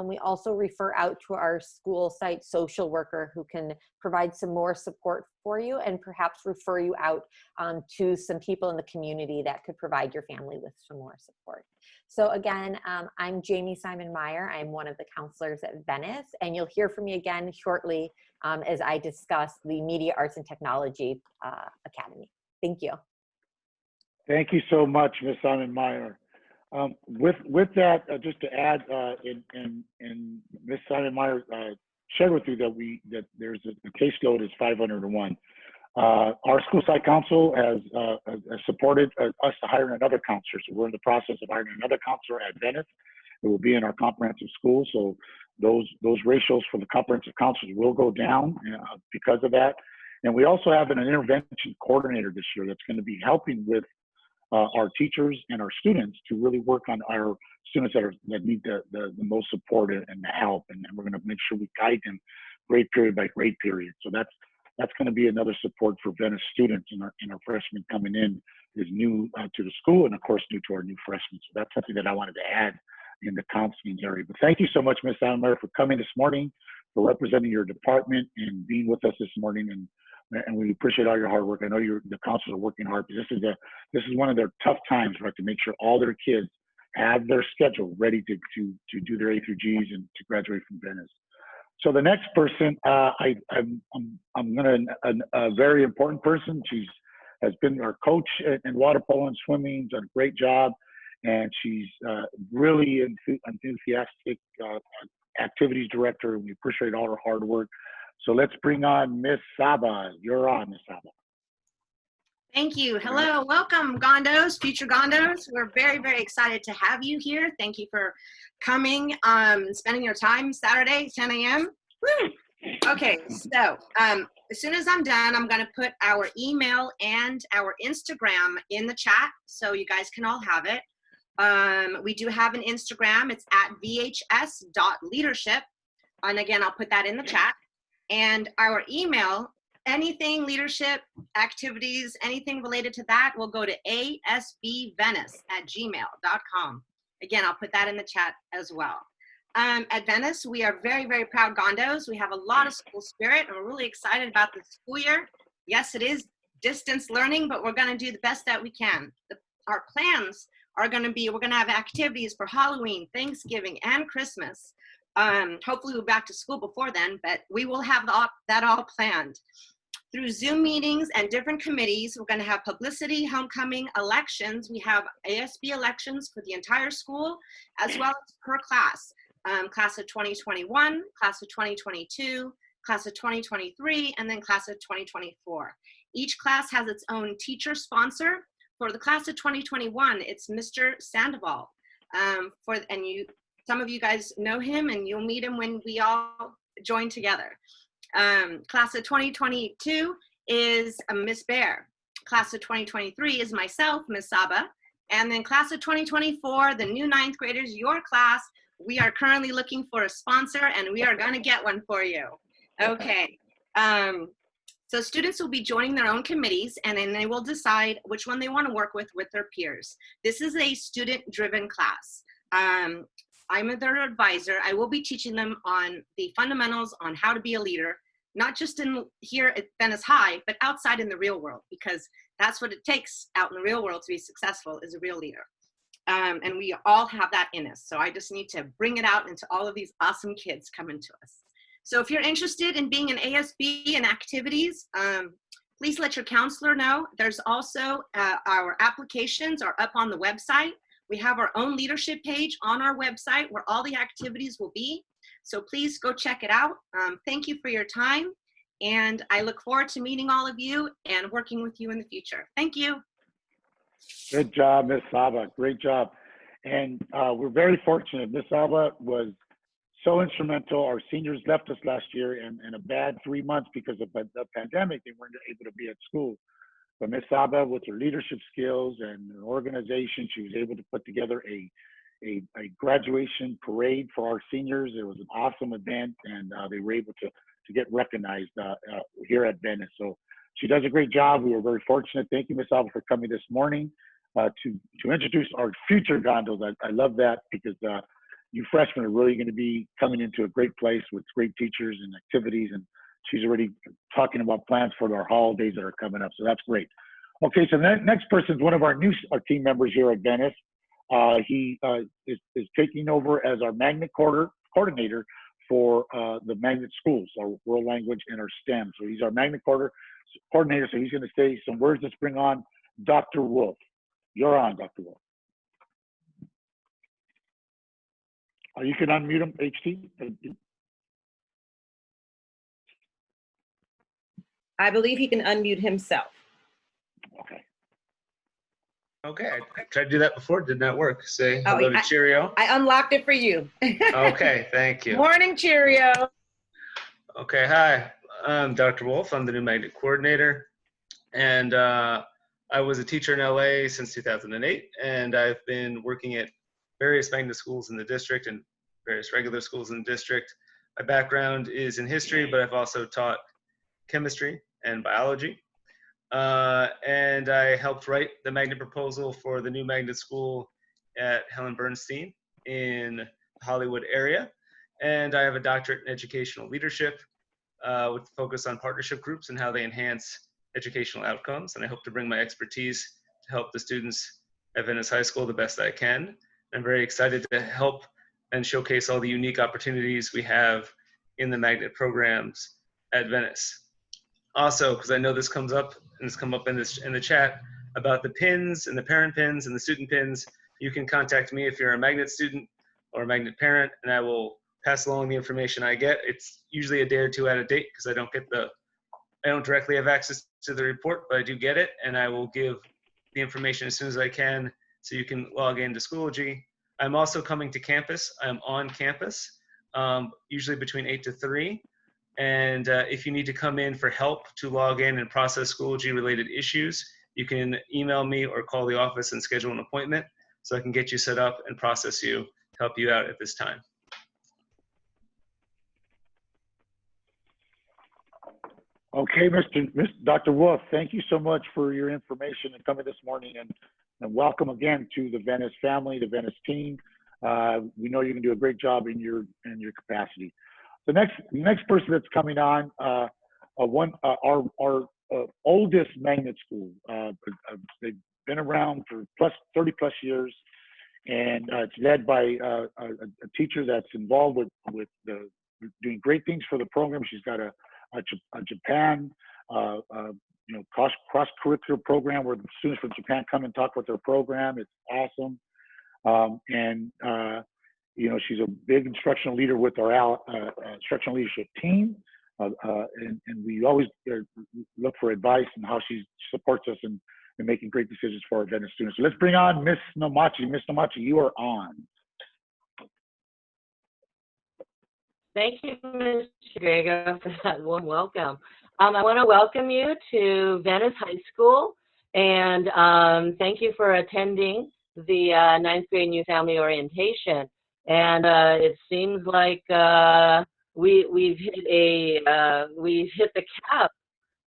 We also refer out to our school site social worker who can provide some more support for you and perhaps refer you out to some people in the community that could provide your family with some more support. So again, I'm Jamie Simon Meyer. I'm one of the counselors at Venice, and you'll hear from me again shortly as I discuss the Media Arts and Technology Academy. Thank you. Thank you so much, Ms. Simon Meyer. With that, just to add, and Ms. Simon Meyer shared with you that there's a caseload is 501. Our school site council has supported us to hire another counselor. So we're in the process of hiring another counselor at Venice. It will be in our comprehensive school. So those ratios for the comprehensive counselors will go down because of that. And we also have an intervention coordinator this year that's going to be helping with our teachers and our students to really work on our students that need the most support and the help. And we're going to make sure we guide them grade period by grade period. So that's going to be another support for Venice students, and our freshmen coming in is new to the school, and of course new to our new freshmen. So that's something that I wanted to add in the counseling area. But thank you so much, Ms. Almeyer, for coming this morning, for representing your department and being with us this morning. And we appreciate all your hard work. I know the counselors are working hard, but this is one of their tough times, right? To make sure all their kids have their schedule ready to do their A through Gs and to graduate from Venice. So the next person, I'm a very important person. She has been our coach in water polo and swimming, done a great job, and she's really enthusiastic activities director. And we appreciate all her hard work. So let's bring on Miss Saba. You're on, Miss Saba. Thank you. Hello, welcome, Gondos, future Gondos. We're very, very excited to have you here. Thank you for coming, spending your time Saturday, 10 a.m. Woo! Okay, so as soon as I'm done, I'm going to put our email and our Instagram in the chat so you guys can all have it. We do have an Instagram. It's at vhs.leadership. And again, I'll put that in the chat. And our email, anything leadership, activities, anything related to that will go to asbvenice@gmail.com. Again, I'll put that in the chat as well. At Venice, we are very, very proud Gondos. We have a lot of school spirit, and we're really excited about the school year. Yes, it is distance learning, but we're going to do the best that we can. Our plans are going to be, we're going to have activities for Halloween, Thanksgiving, and Christmas. Hopefully we're back to school before then, but we will have that all planned. Through Zoom meetings and different committees, we're going to have publicity, homecoming, elections. We have ASB elections for the entire school, as well as per class. Class of 2021, class of 2022, class of 2023, and then class of 2024. Each class has its own teacher sponsor. For the class of 2021, it's Mr. Sandoval. Some of you guys know him, and you'll meet him when we all join together. Class of 2022 is Miss Bear. Class of 2023 is myself, Miss Saba. And then class of 2024, the new 9th graders, your class, we are currently looking for a sponsor, and we are going to get one for you. Okay. So students will be joining their own committees, and then they will decide which one they want to work with their peers. This is a student-driven class. I'm their advisor. I will be teaching them on the fundamentals on how to be a leader, not just here at Venice High, but outside in the real world, because that's what it takes out in the real world to be successful, is a real leader. And we all have that in us. So I just need to bring it out into all of these awesome kids coming to us. So if you're interested in being an ASB and activities, please let your counselor know. There's also our applications are up on the website. We have our own leadership page on our website where all the activities will be. So please go check it out. Thank you for your time. And I look forward to meeting all of you and working with you in the future. Thank you. Good job, Ms. Saba. Great job. And we're very fortunate. Ms. Saba was so instrumental. Our seniors left us last year in a bad 3 months because of the pandemic. They weren't able to be at school. But Ms. Saba, with her leadership skills and her organization, she was able to put together a graduation parade for our seniors. It was an awesome event, and they were able to get recognized here at Venice. So she does a great job. We were very fortunate. Thank you, Ms. Saba, for coming this morning to introduce our future Gondos. I love that because you freshmen are really going to be coming into a great place with great teachers and activities. And she's already talking about plans for our holidays that are coming up. So that's great. Okay, so the next person is one of our team members here at Venice. He is taking over as our magnet coordinator for the magnet schools, our world language and our STEM. So he's our magnet coordinator. So he's going to say some words. Let's bring on Dr. Wolf. You're on, Dr. Wolf. You can unmute him, HT. I believe he can unmute himself. Okay. Okay, I tried to do that before, did not work. Say Oh, hello to Cheerio. I unlocked it for you. Okay, thank you. Morning, Cheerio. Okay, hi, I'm Dr. Wolf. I'm the new magnet coordinator. And I was a teacher in LA since 2008, and I've been working at various magnet schools in the district and various regular schools in the district. My background is in history, but I've also taught chemistry and biology. And I helped write the magnet proposal for the new magnet school at Helen Bernstein in the Hollywood area. And I have a doctorate in educational leadership with focus on partnership groups and how they enhance educational outcomes. And I hope to bring my expertise to help the students at Venice High School the best I can. I'm very excited to help and showcase all the unique opportunities we have in the magnet programs at Venice. Also, because I know this comes up and it's come up in the chat about the pins and the parent pins and the student pins, you can contact me if you're a magnet student or a magnet parent, and I will pass along the information I get. It's usually a day or two out of date because I don't directly have access to the report, but I do get it, and I will give the information as soon as I can so you can log into Schoology. I'm also coming to campus. I'm on campus, usually between 8 to 3. And if you need to come in for help to log in and process Schoology related issues, you can email me or call the office and schedule an appointment so I can get you set up and process you to help you out at this time. Okay, Dr. Wolf, thank you so much for your information and coming this morning, and welcome again to the Venice family, the Venice team. We know you can do a great job in your capacity. The next person that's coming on, our oldest magnet school. They've been around for 30 plus years, and it's led by a teacher that's involved with doing great things for the program. She's got a Japan, cross-curricular program where the students from Japan come and talk about their program. It's awesome. She's a big instructional leader with our instructional leadership team. And we always look for advice and how she supports us in making great decisions for our Venice students. So let's bring on Miss Nomachi. Miss Nomachi, you are on. Thank you, Mr. Grego, for that warm welcome. I want to welcome you to Venice High School, and thank you for attending the 9th grade New Family Orientation. And it seems like we've hit the cap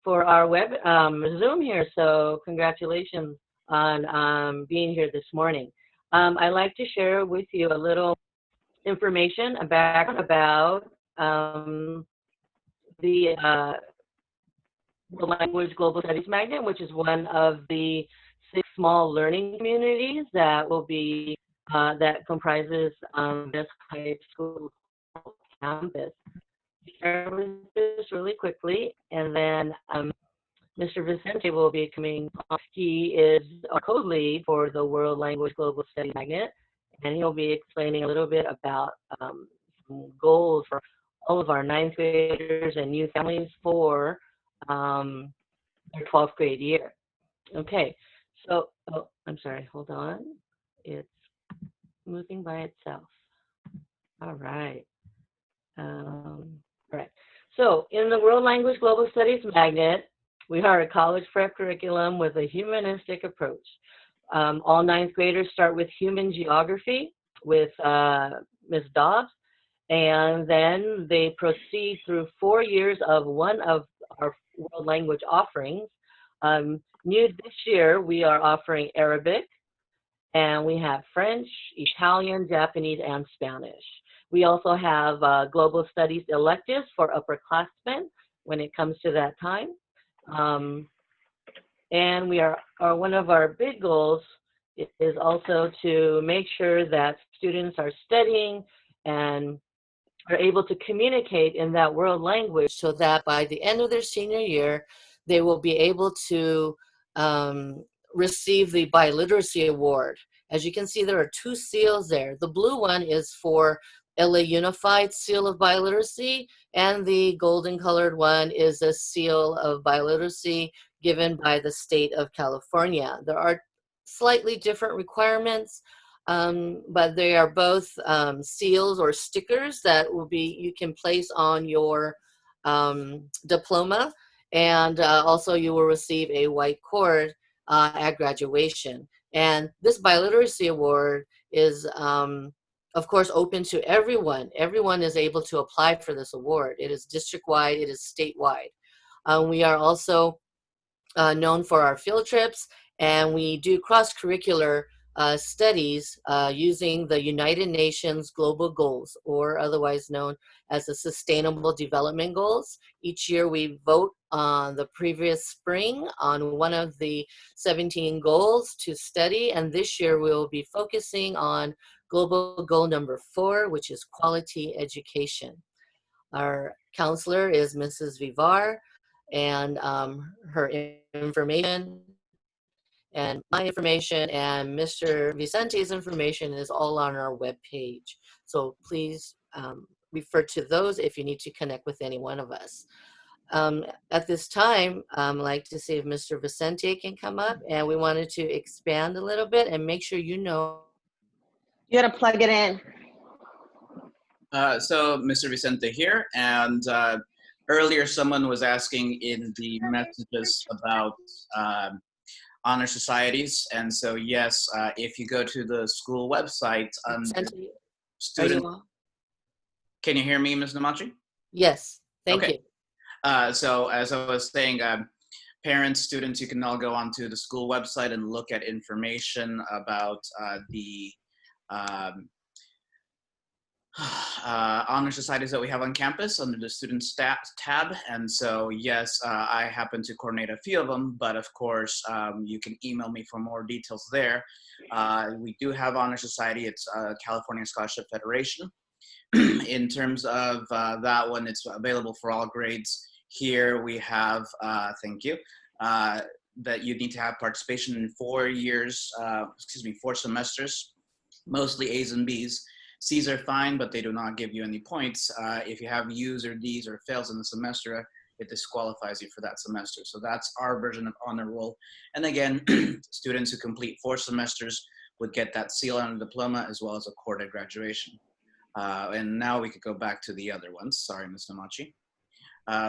for our web Zoom here. So congratulations on being here this morning. I'd like to share with you a little information about the World Language Global Studies Magnet, which is one of the 6 small learning communities that will be that comprises this high school campus. Share this really quickly, and then Mr. Vicente will be coming. He is our co-lead for the World Language Global Studies Magnet, and he'll be explaining a little bit about some goals for all of our 9th graders and new families for their 12th grade year. Okay, so, oh, I'm sorry, hold on. It's moving by itself. All right. All right. So in the World Language Global Studies Magnet, we are a college prep curriculum with a humanistic approach. All 9th graders start with human geography with Ms. Dobbs, and then they proceed through 4 years of one of our world language offerings. New this year, we are offering Arabic, and we have French, Italian, Japanese, and Spanish. We also have global studies electives for upperclassmen when it comes to that time. And we are one of our big goals is also to make sure that students are studying and are able to communicate in that world language so that by the end of their senior year, they will be able to receive the Biliteracy Award. As you can see, there are 2 seals there. The blue one is for LA Unified Seal of Biliteracy, and the golden colored one is a seal of biliteracy given by the state of California. There are slightly different requirements, but they are both seals or stickers that will be you can place on your diploma, and also you will receive a white cord at graduation. And this Biliteracy Award is, of course, open to everyone. Everyone is able to apply for this award. It is district-wide, it is statewide. We are also known for our field trips, and we do cross-curricular studies using the United Nations Global Goals, or otherwise known as the Sustainable Development Goals. Each year we vote on the previous spring on one of the 17 goals to study, and this year we'll be focusing on global goal number 4, which is quality education. Our counselor is Mrs. Vivar, and her information and my information and Mr. Vicente's information is all on our webpage. So please refer to those if you need to connect with any one of us. At this time, I'd like to see if Mr. Vicente can come up, and we wanted to expand a little bit and make sure you know. You gotta plug it in. So Mr. Vicente here, and earlier someone was asking in the messages about honor societies, and so yes, if you go to the school website, Vicente, student, can you hear me, Ms. Namachi? Yes, thank you. So as I was saying, parents, students, you can all go onto the school website and look at information about the honor societies that we have on campus under the student stats tab. And so yes, I happen to coordinate a few of them, but of course you can email me for more details there. We do have honor society. It's California Scholarship Federation. In terms of that one, it's available for all grades. Here we have, thank you, that you need to have participation in 4 years, 4 semesters, mostly A's and B's. C's are fine, but they do not give you any points. If you have U's or D's or fails in the semester, it disqualifies you for that semester. So that's our version of honor roll. And again, students who complete 4 semesters would get that seal on a diploma as well as a cord at graduation. And now we could go back to the other ones. Sorry, Ms. Namachi.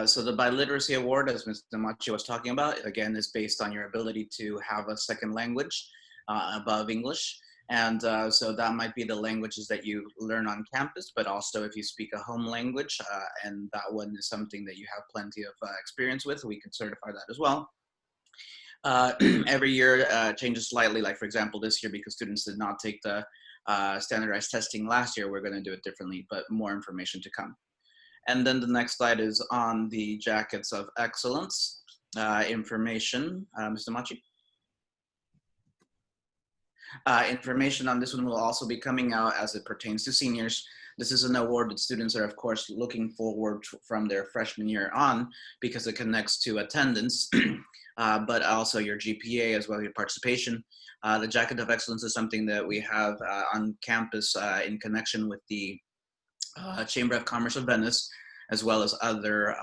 So the Biliteracy Award, as Ms. Namachi was talking about, again, is based on your ability to have a second language above English. And so that might be the languages that you learn on campus, but also if you speak a home language, and that one is something that you have plenty of experience with, we can certify that as well. Every year changes slightly, like for example, this year, because students did not take the standardized testing last year, we're gonna do it differently, but more information to come. And then the next slide is on the Jackets of Excellence information. Mr. Machi? Information on this one will also be coming out as it pertains to seniors. This is an award that students are, of course, looking forward to from their freshman year on because it connects to attendance, but also your GPA as well as your participation. The Jacket of Excellence is something that we have on campus in connection with the Chamber of Commerce of Venice, as well as other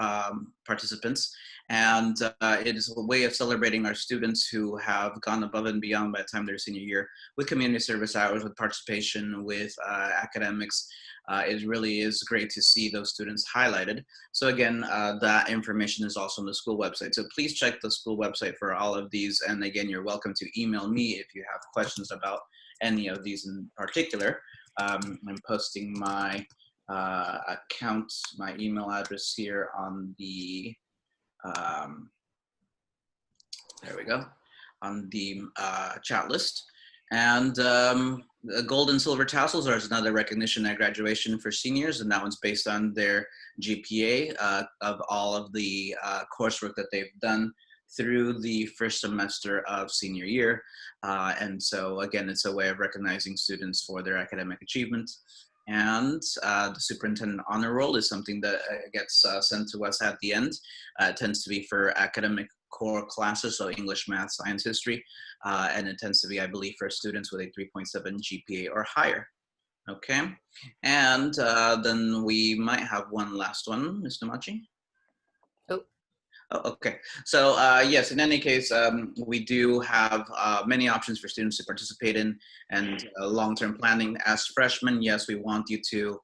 participants. And it is a way of celebrating our students who have gone above and beyond by the time they're senior year with community service hours, with participation, with academics. It really is great to see those students highlighted. So again, that information is also on the school website. So please check the school website for all of these. And again, you're welcome to email me if you have questions about any of these in particular. I'm posting my account, my email address here on the there we go, on the chat list. And the gold and silver tassels are another recognition at graduation for seniors, and that one's based on their GPA of all of the coursework that they've done through the first semester of senior year. And so again, it's a way of recognizing students for their academic achievement. And the superintendent honor roll is something that gets sent to us at the end. It tends to be for academic core classes, so English, math, science, history, and it tends to be, I believe, for students with a 3.7 GPA or higher. Okay, and then we might have one last one, Mr. Machi. Oh, okay. So yes, in any case, we do have many options for students to participate in, and long-term planning. As freshmen, yes, we want you to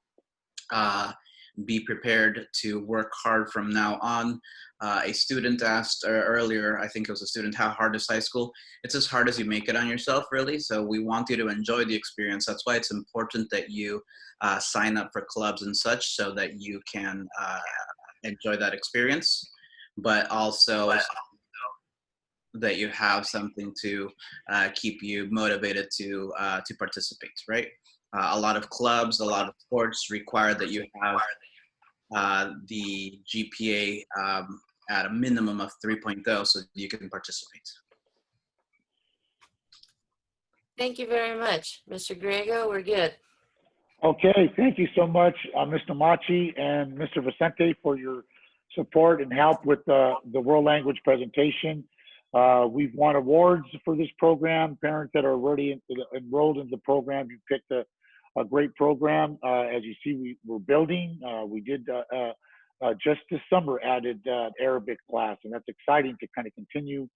be prepared to work hard from now on. A student asked earlier, I think it was a student, how hard is high school? It's as hard as you make it on yourself, really. So we want you to enjoy the experience. That's why it's important that you sign up for clubs and such so that you can enjoy that experience, but also that you have something to keep you motivated to participate, right? A lot of clubs, a lot of sports require that you have the GPA at a minimum of 3.0 so you can participate. Thank you very much. Mr. Griego, we're good. Okay, thank you so much, Mr. Machi and Mr. Vicente, for your support and help with the world language presentation. We've won awards for this program. Parents that are already enrolled in the program, you picked a great program. As you see, we're building. We did just this summer added Arabic class, and that's exciting to kind of continue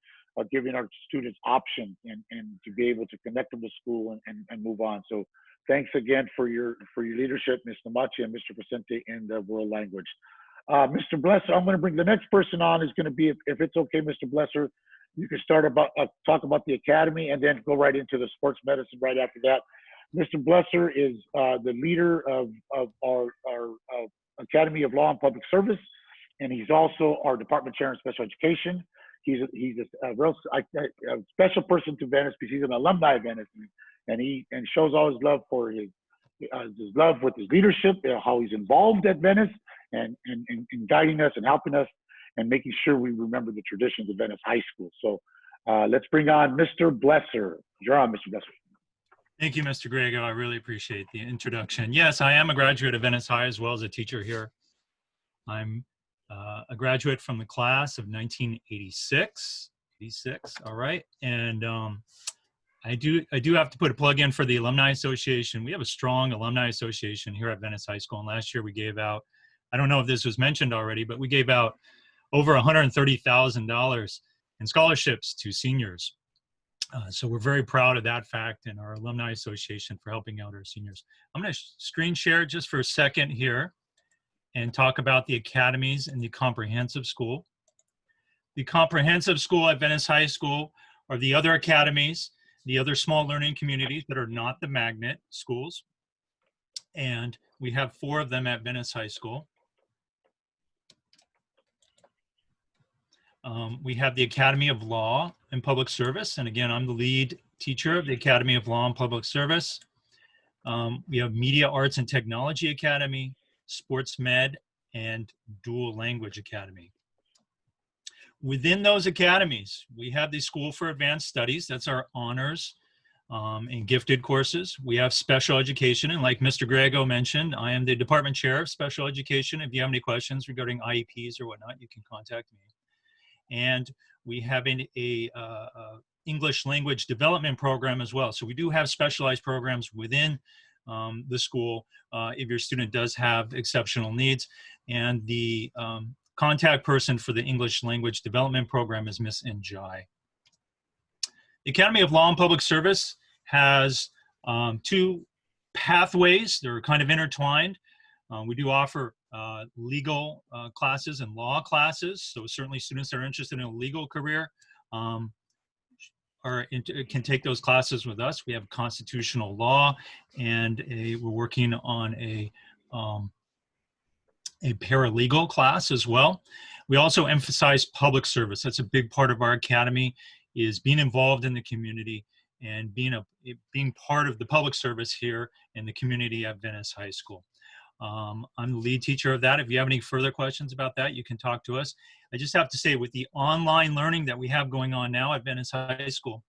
giving our students options and to be able to connect them to school and move on. So thanks again for your leadership, Mr. Machi and Mr. Vicente, in the world language. Mr. Blesser, I'm going to bring the next person on is going to be, if it's okay, Mr. Blesser, you can start about talk about the academy and then go right into the sports medicine right after that. Mr. Blesser is the leader of our Academy of Law and Public Service, and he's also our department chair in special education. He's a real special person to Venice because he's an alumni of Venice, and he shows all his love for his love with his leadership, how he's involved at Venice and guiding us and helping us and making sure we remember the traditions of Venice High School. So let's bring on Mr. Blesser. You're on, Mr. Blesser. Thank you, Mr. Griego. I really appreciate the introduction. Yes, I am a graduate of Venice High as well as a teacher here. I'm a graduate from the class of 1986, all right. And I do have to put a plug in for the Alumni Association. We have a strong Alumni Association here at Venice High School. And last year we gave out, I don't know if this was mentioned already, but we gave out over $130,000 in scholarships to seniors. So we're very proud of that fact and our Alumni Association for helping out our seniors. I'm going to screen share just for a second here and talk about the academies and the comprehensive school. The comprehensive school at Venice High School are the other academies, the other small learning communities that are not the magnet schools. And we have 4 of them at Venice High School. We have the Academy of Law and Public Service. And again, I'm the lead teacher of the Academy of Law and Public Service. We have Media Arts and Technology Academy, Sports Med, and Dual Language Academy. Within those academies, we have the School for Advanced Studies. That's our honors and gifted courses. We have special education. And like Mr. Griego mentioned, I am the department chair of special education. If you have any questions regarding IEPs or whatnot, you can contact me. And we have an English language development program as well. So we do have specialized programs within the school if your student does have exceptional needs. And the contact person for the English language development program is Miss Njai. The Academy of Law and Public Service has 2 pathways. They're kind of intertwined. We do offer legal classes and law classes. So certainly students that are interested in a legal career can take those classes with us. We have constitutional law, and we're working on a paralegal class as well. We also emphasize public service. That's a big part of our academy, is being involved in the community and being part of the public service here in the community at Venice High School. I'm the lead teacher of that. If you have any further questions about that, you can talk to us. I just have to say, with the online learning that we have going on now at Venice High School,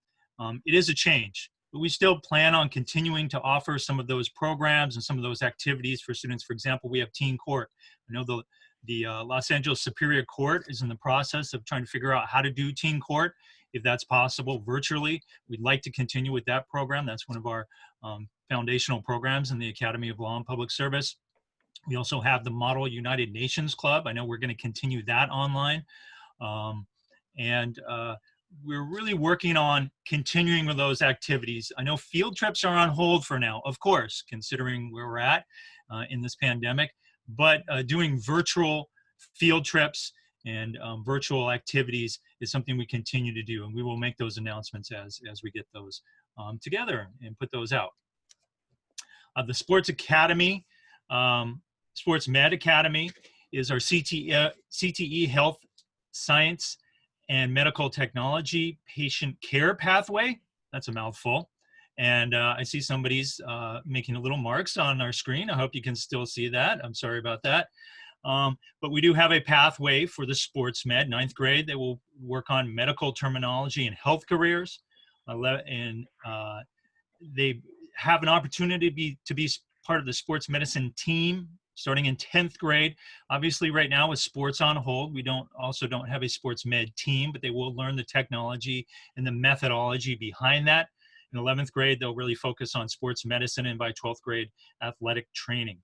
it is a change, but we still plan on continuing to offer some of those programs and some of those activities for students. For example, we have Teen Court. I know the Los Angeles Superior Court is in the process of trying to figure out how to do Teen Court, if that's possible virtually. We'd like to continue with that program. That's one of our foundational programs in the Academy of Law and Public Service. We also have the Model United Nations Club. I know we're going to continue that online. We're really working on continuing with those activities. I know field trips are on hold for now, of course, considering where we're at in this pandemic, but doing virtual field trips and virtual activities is something we continue to do, and we will make those announcements as we get those together and put those out. The Sports Academy, Sports Med Academy is our CTE Health Science and Medical Technology Patient Care Pathway. That's a mouthful. And I see somebody's making a little marks on our screen. I hope you can still see that. I'm sorry about that. But we do have a pathway for the Sports Med, 9th grade. They will work on medical terminology and health careers. And they have an opportunity to be part of the sports medicine team starting in 10th grade. Obviously, right now with sports on hold, we also don't have a sports med team, but they will learn the technology and the methodology behind that. In 11th grade, they'll really focus on sports medicine, and by 12th grade, athletic training.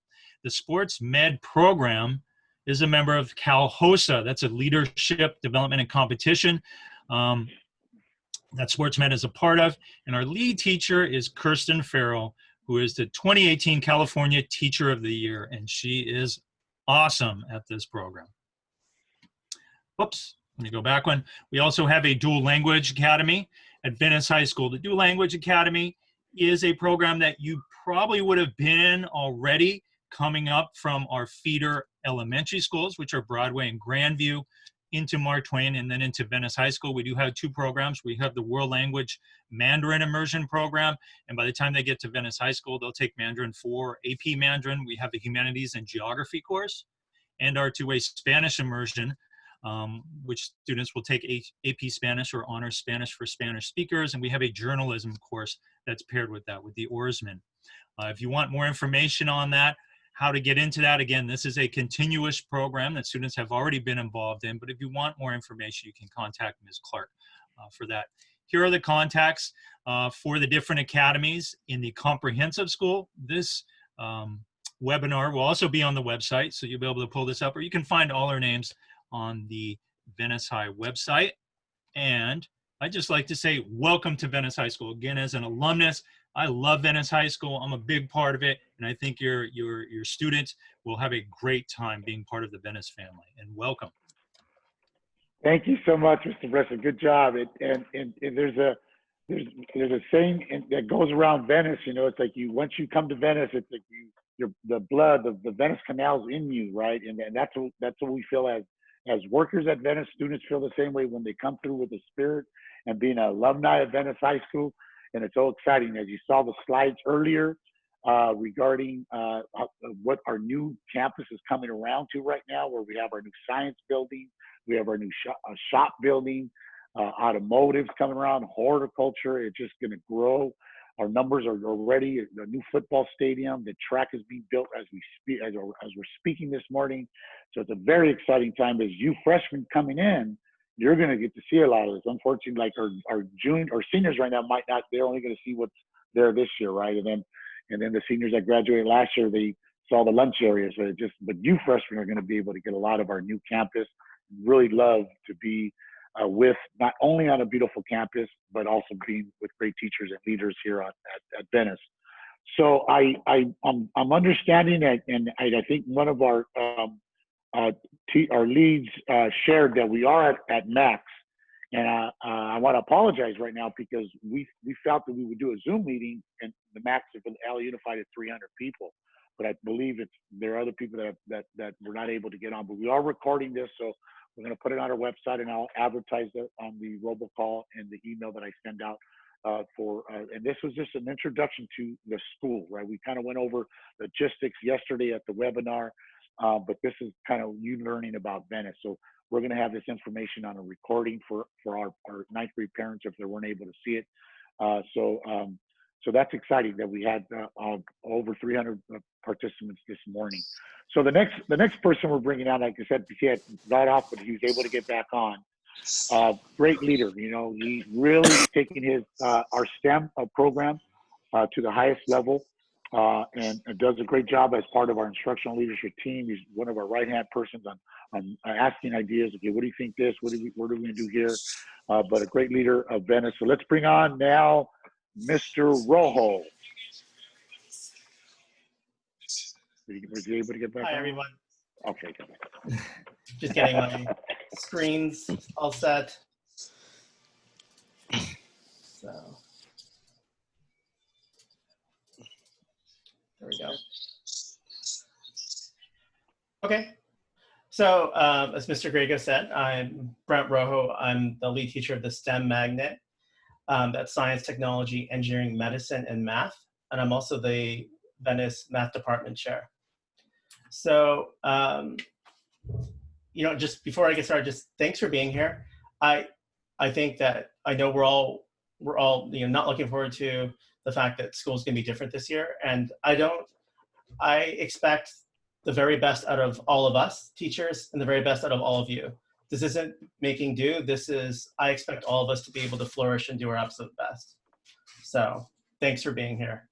The Sports Med program is a member of CalHOSA. That's a leadership, development, and competition that Sports Med is a part of. And our lead teacher is Kirsten Farrell, who is the 2018 California Teacher of the Year, and she is awesome at this program. Whoops, let me go back one. We also have a Dual Language Academy at Venice High School. The Dual Language Academy is a program that you probably would have been already coming up from our feeder elementary schools, which are Broadway and Grandview, into Mark Twain, and then into Venice High School. We do have two programs. We have the World Language Mandarin Immersion Program, and by the time they get to Venice High School, they'll take Mandarin 4, AP Mandarin. We have the Humanities and Geography course, and our two-way Spanish immersion, which students will take AP Spanish or Honors Spanish for Spanish speakers, and we have a journalism course that's paired with that, with the Oarsmen. If you want more information on that, how to get into that, again, this is a continuous program that students have already been involved in, but if you want more information, you can contact Ms. Clark for that. Here are the contacts for the different academies in the comprehensive school. This webinar will also be on the website, so you'll be able to pull this up, or you can find all our names on the Venice High website. And I'd just like to say welcome to Venice High School. Again, as an alumnus, I love Venice High School. I'm a big part of it, and I think your students will have a great time being part of the Venice family. And welcome. Thank you so much, Mr. Bresser. Good job. And there's a saying that goes around Venice. You know, it's like once you come to Venice, it's like the blood of the Venice Canal's in you, right? And that's what we feel as workers at Venice. Students feel the same way when they come through with the spirit and being an alumni of Venice High School. And it's so exciting. As you saw the slides earlier regarding what our new campus is coming around to right now, where we have our new science building, we have our new shop building, automotives coming around, horticulture. It's just going to grow. Our numbers are already, the new football stadium, the track is being built as we speak, as we're speaking this morning. So it's a very exciting time. As you freshmen coming in, you're going to get to see a lot of this. Unfortunately, like our seniors right now might not, they're only going to see what's there this year, right? And then the seniors that graduated last year, they saw the lunch area. So but you freshmen are going to be able to get a lot of our new campus. Really love to be with not only on a beautiful campus, but also being with great teachers and leaders here at Venice. So I'm understanding that, and I think one of our leads shared that we are at max, and I want to apologize right now because we felt that we would do a Zoom meeting, and the max of LA Unified is 300 people, but I believe there are other people that were not able to get on. But we are recording this, so we're going to put it on our website, and I'll advertise it on the robocall and the email that I send out and this was just an introduction to the school, right? We kind of went over logistics yesterday at the webinar, but this is kind of you learning about Venice. So we're going to have this information on a recording for our ninth grade parents if they weren't able to see it. So that's exciting that we had over 300 participants this morning. So the next person we're bringing on, like I said, he had got off, but he was able to get back on. Great leader, you know, he really taking his our STEM program to the highest level, and does a great job as part of our instructional leadership team. He's one of our right-hand persons on asking ideas. Okay, what do you think this? What are we going to do here? But a great leader of Venice. So let's bring on now Mr. Rojo. Was he able to get back Hi, on? everyone. Okay. Just getting my screens all set. So, there we go. Okay. So, as Mr. Grego said, I'm Brent Rojo. I'm the lead teacher of the STEM Magnet. That's science, technology, engineering, medicine, and math. And I'm also the Venice Math Department Chair. So, you know, just before I get started, just thanks for being here. I think that I know we're all you know, not looking forward to the fact that school's going to be different this year, and I expect the very best out of all of us teachers and the very best out of all of you. This isn't making do. I expect all of us to be able to flourish and do our absolute best. So thanks for being here.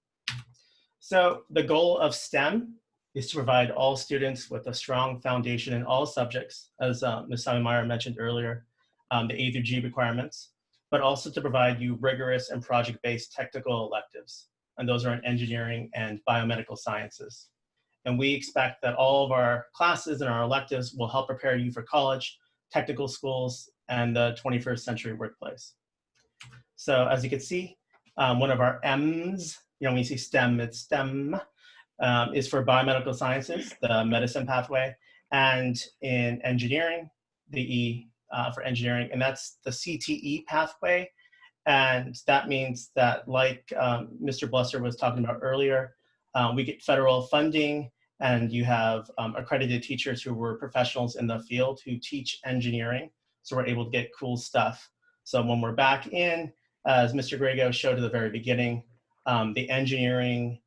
So the goal of STEM is to provide all students with a strong foundation in all subjects, as Ms. Simon-Meyer mentioned earlier, the A through G requirements, but also to provide you rigorous and project-based technical electives. And those are in engineering and biomedical sciences. And we expect that all of our classes and our electives will help prepare you for college, technical schools, and the 21st century workplace. So as you can see, one of our M's, you know, when you see STEM, it's STEM, is for biomedical sciences, the medicine pathway, and in engineering, the E for engineering, and that's the CTE pathway. And that means that, like Mr. Blesser was talking about earlier, we get federal funding, and you have accredited teachers who were professionals in the field who teach engineering, so we're able to get cool stuff. So when we're back in, as Mr. Grego showed at the very beginning, the engineering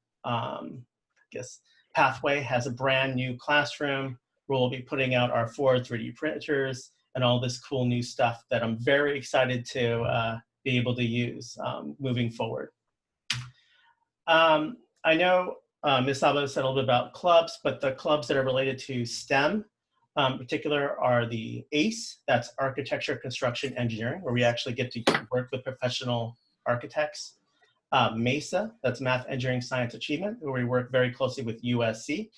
pathway has a brand new classroom where we'll be putting out our 4 3D printers and all this cool new stuff that I'm very excited to be able to use moving forward. I know Ms. Saba said a little bit about clubs, but the clubs that are related to STEM in particular are the ACE, that's Architecture, Construction, Engineering, where we actually get to work with professional architects. MESA, that's Math, Engineering, Science Achievement, where we work very closely with USC.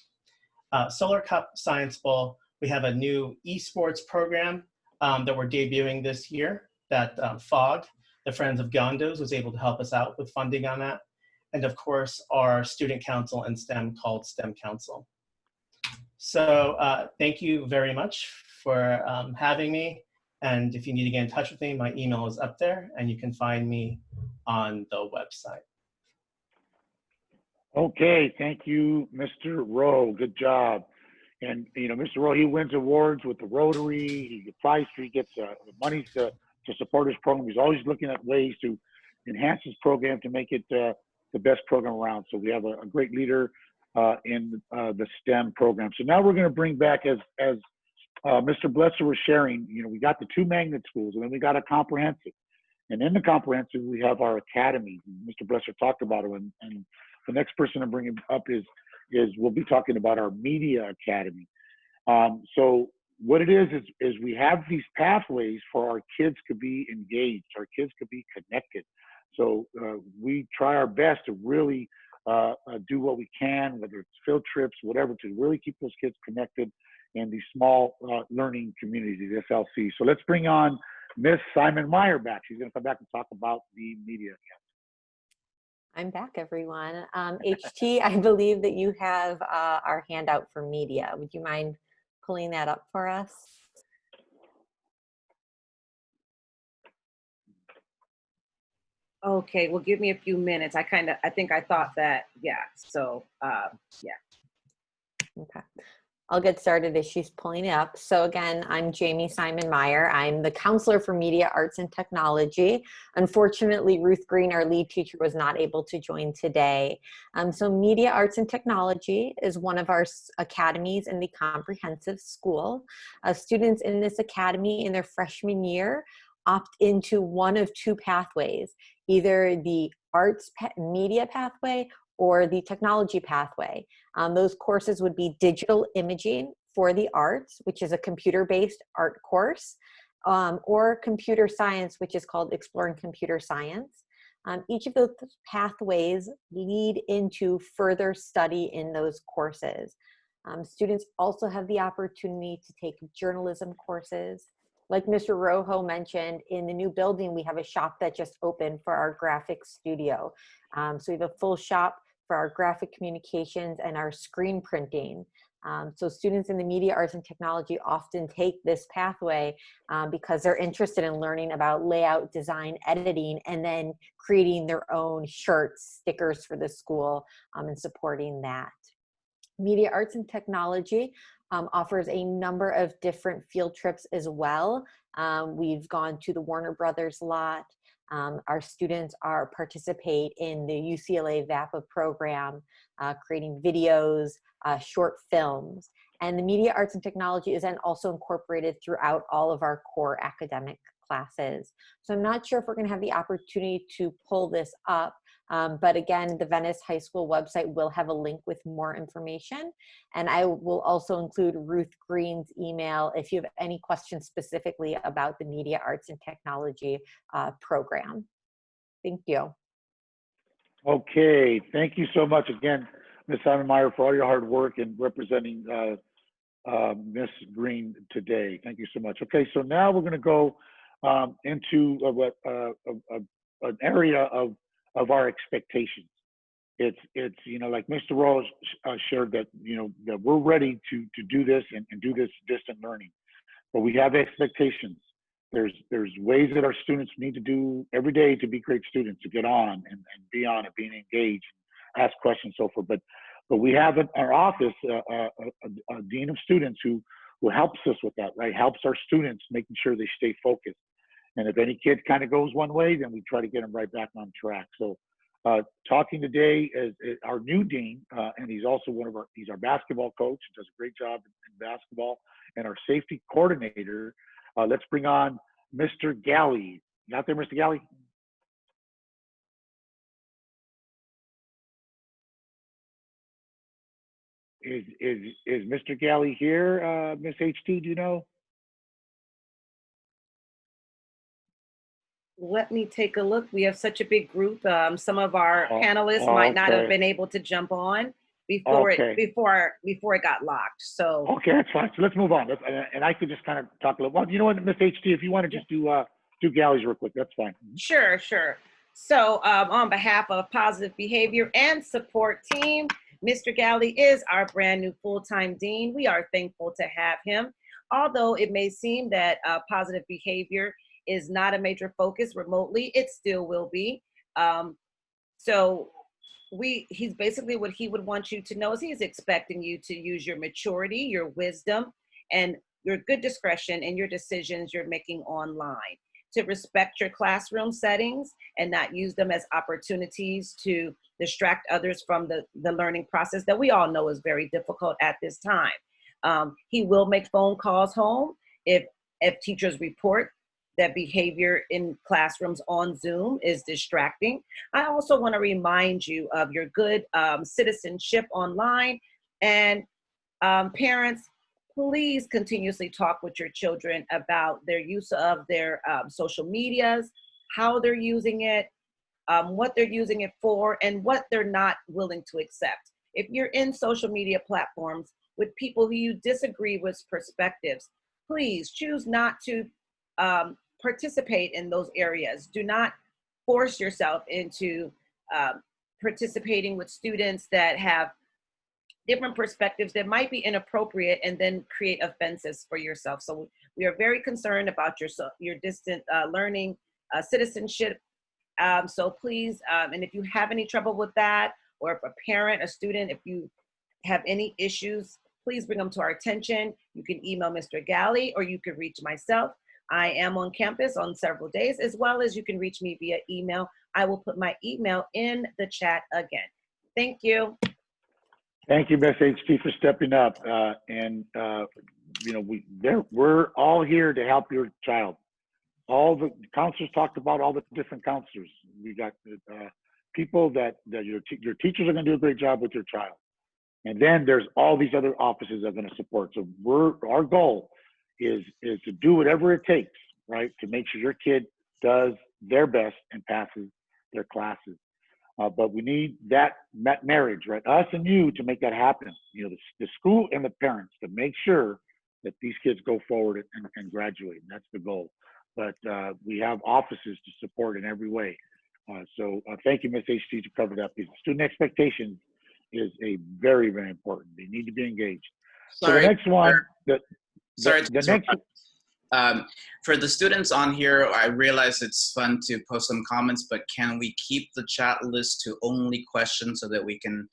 Solar Cup Science Bowl, we have a new esports program that we're debuting this year that FOG, the Friends of Gondos, was able to help us out with funding on that. And of course, our student council in STEM called STEM Council. So thank you very much for having me. And if you need to get in touch with me, my email is up there, and you can find me on the website. Okay, thank you, Mr. Rowe. Good job. And you know, Mr. Rowe, he wins awards with the Rotary. He applies for, he gets money to support his program. He's always looking at ways to enhance his program to make it the best program around. So we have a great leader in the STEM program. So now we're going to bring back, as Mr. Blesser was sharing, you know, we got the 2 magnet schools, and then we got a comprehensive. And in the comprehensive, we have our academy. Mr. Blesser talked about it, and the next person I'm bringing up is we'll be talking about our media academy. So what it is we have these pathways for our kids to be engaged, our kids to be connected. So we try our best to really do what we can, whether it's field trips, whatever, to really keep those kids connected in these small learning communities, SLC. So let's bring on Miss Simon-Meyer back. She's going to come back and talk about the media academy. I'm back, everyone. HT, I believe that you have our handout for media. Would you mind pulling that up for us? Okay, well, give me a few minutes. I think I thought that, yeah. So, yeah. Okay. I'll get started as she's pulling it up. So again, I'm Jamie Simon Meyer. I'm the counselor for Media Arts and Technology. Unfortunately, Ruth Green, our lead teacher, was not able to join today. So Media Arts and Technology is one of our academies in the comprehensive school. Students in this academy in their freshman year opt into one of two pathways, either the arts media pathway or the technology pathway. Those courses would be digital imaging for the arts, which is a computer-based art course, or computer science, which is called Exploring Computer Science. Each of those pathways lead into further study in those courses. Students also have the opportunity to take journalism courses. Like Mr. Rojo mentioned, in the new building, we have a shop that just opened for our graphic studio. So we have a full shop for our graphic communications and our screen printing. So students in the media arts and technology often take this pathway because they're interested in learning about layout, design, editing, and then creating their own shirts, stickers for the school, and supporting that. Media arts and technology offers a number of different field trips as well. We've gone to the Warner Brothers lot. Our students participate in the UCLA VAPA program, creating videos, short films. And the media arts and technology is then also incorporated throughout all of our core academic classes. So I'm not sure if we're going to have the opportunity to pull this up. But again, the Venice High School website will have a link with more information. And I will also include Ruth Green's email if you have any questions specifically about the Media Arts and Technology program. Thank you. Okay, thank you so much again, Ms. Simon Meyer, for all your hard work in representing Ms. Green today. Thank you so much. Okay, so now we're going to go into an area of our expectations. It's you know, like Mr. Rose shared that, you know, that we're ready to do this and do this distant learning, but we have expectations. There's ways that our students need to do every day to be great students, to get on and be on and being engaged, ask questions, so forth. But we have in our office a dean of students who helps us with that, right? Helps our students making sure they stay focused. And if any kid kind of goes one way, then we try to get them right back on track. So talking today is our new dean, and he's also he's our basketball coach, does a great job in basketball, and our safety coordinator. Let's bring on Mr. Galley. You out there, Mr. Galley? Is Mr. Galley here, Miss HT, do you know? Let me take a look. We have such a big group. Some of our panelists might not have been able to jump on before it got locked. So okay, that's fine. So let's move on. And I could just kind of talk a little. Well, you know what, Miss HT, if you want to just do Galley's real quick, that's fine. Sure. So on behalf of Positive Behavior and Support Team, Mr. Galley is our brand new full-time dean. We are thankful to have him. Although it may seem that positive behavior is not a major focus remotely, it still will be. So he's basically, what he would want you to know is he's expecting you to use your maturity, your wisdom, and your good discretion in your decisions you're making online, to respect your classroom settings and not use them as opportunities to distract others from the learning process that we all know is very difficult at this time. He will make phone calls home if teachers report that behavior in classrooms on Zoom is distracting. I also want to remind you of your good citizenship online, and parents, please continuously talk with your children about their use of their social medias, how they're using it, what they're using it for, and what they're not willing to accept. If you're in social media platforms with people who you disagree with perspectives, please choose not to participate in those areas. Do not force yourself into participating with students that have different perspectives that might be inappropriate and then create offenses for yourself. So we are very concerned about your distant learning citizenship So please, and if you have any trouble with that, or if a parent, a student, if you have any issues, please bring them to our attention. You can email Mr. Galley, or you can reach myself. I am on campus on several days, as well as you can reach me via email. I will put my email in the chat again. Thank you. Thank you, Ms. HT, for stepping up. You know, we're all here to help your child. All the counselors talked about all the different counselors. We got people that your teachers are going to do a great job with your child. And then there's all these other offices that are going to support. So our goal is to do whatever it takes, right, to make sure your kid does their best and passes their classes. But we need that marriage, right, us and you, to make that happen. You know, the school and the parents, to make sure that these kids go forward and graduate. And that's the goal. But we have offices to support in every way. So thank you, Ms. HT, to cover that piece. Student expectations is a very, very important. They need to be engaged. Sorry, so the next one, for the students on here, I realize it's fun to post some comments, but can we keep the chat list to only questions so that we can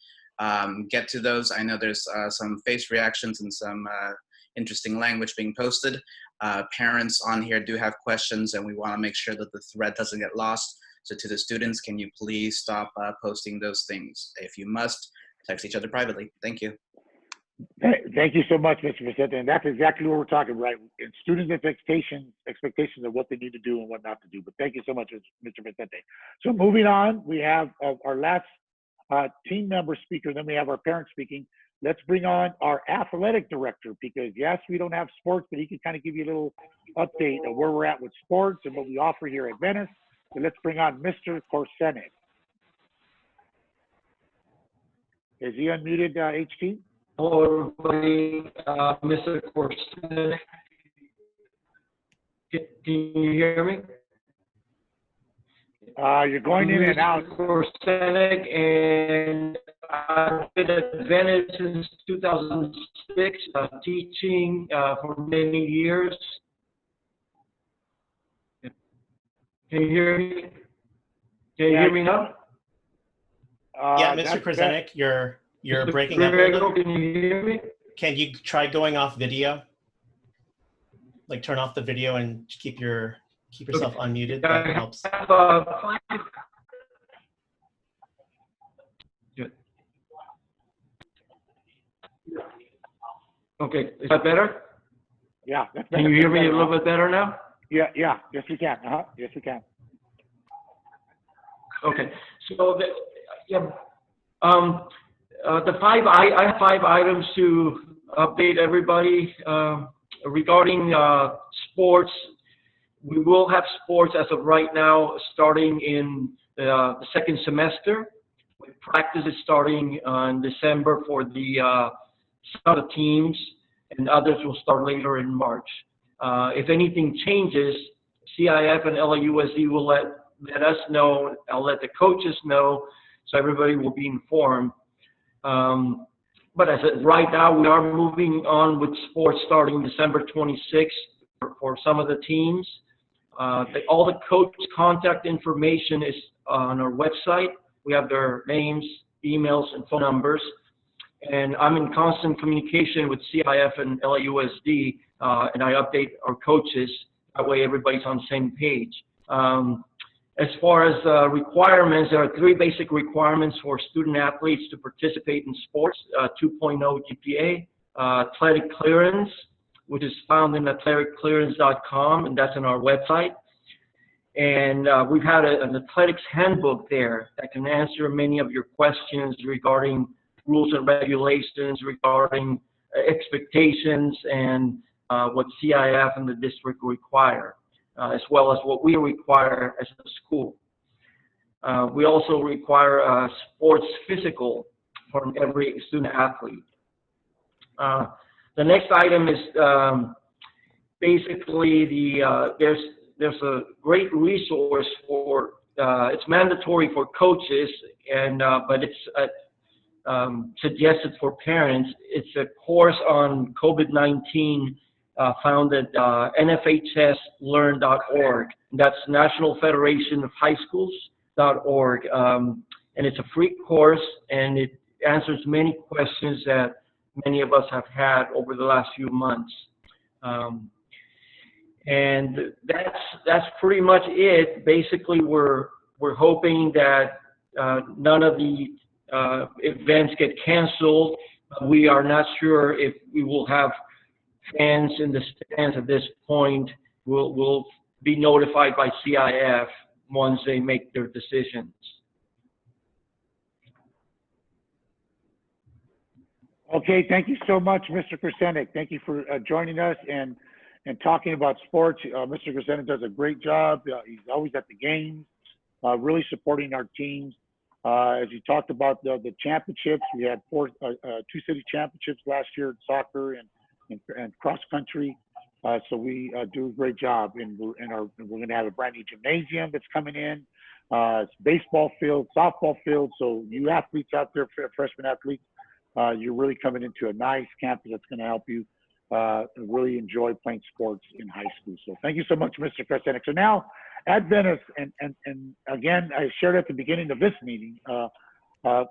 get to those? I know there's some face reactions and some interesting language being posted. Parents on here do have questions, and we want to make sure that the thread doesn't get lost. So to the students, can you please stop posting those things? If you must, text each other privately. Thank you. Thank you so much, Mr. Vicente. And that's exactly what we're talking about, right? And students' expectations of what they need to do and what not to do. But thank you so much, Mr. Vicente. So moving on, we have our last team member speaker, then we have our parents speaking. Let's bring on our athletic director, because yes, we don't have sports, but he can kind of give you a little update of where we're at with sports and what we offer here at Venice. So let's bring on Mr. Korsenik. Is he unmuted, HT? Hello, everybody. Mr. Korsenik. Can you hear me? You're going in and out. Korsenik, and I've been at Venice since 2006, teaching for many years. Can you hear me? Can you hear me now? Yeah, Mr. Korsenik, you're breaking up a little. Can you hear me? Can you try going off video? Like turn off the video and keep yourself unmuted. That helps. Okay, is that better? Yeah, that's better. Can you hear me a little bit better now? Yeah, yes we can. Yes we can. Okay, so I have 5 items to update everybody regarding sports. We will have sports as of right now starting in the second semester, with practices starting in December for the some of the teams, and others will start later in March. If anything changes, CIF and LAUSD will let us know. I'll let the coaches know, so everybody will be informed. But as of right now, we are moving on with sports starting December 26th for some of the teams. All the coach contact information is on our website. We have their names, emails, and phone numbers. And I'm in constant communication with CIF and LAUSD, and I update our coaches. That way everybody's on the same page. As far as requirements, there are 3 basic requirements for student athletes to participate in sports: 2.0 GPA, athletic clearance, which is found in athleticclearance.com, and that's on our website. And we've had an athletics handbook there that can answer many of your questions regarding rules and regulations, regarding expectations, and what CIF and the district require, as well as what we require as a school. We also require a sports physical from every student athlete. The next item is basically there's a great resource for it's mandatory for coaches, and but it's suggested for parents. It's a course on COVID-19 found at NFHSlearn.org. That's National Federation of High Schools. And it's a free course, and it answers many questions that many of us have had over the last few months. And that's pretty much it. Basically, we're hoping that none of the events get canceled. We are not sure if we will have fans in the stands at this point. We'll be notified by CIF once they make their decisions. Okay, thank you so much, Mr. Krasenik. Thank you for joining us and talking about sports. Mr. Krasenik does a great job. He's always at the games, really supporting our teams. As you talked about the championships, we had two city championships last year in soccer and cross country. So we do a great job, and we're going to have a brand new gymnasium that's coming in. It's baseball field, softball field. So you athletes out there, freshman athletes, you're really coming into a nice campus that's going to help you really enjoy playing sports in high school. So thank you so much, Mr. Krasenik. So now at Venice, and again, I shared at the beginning of this meeting,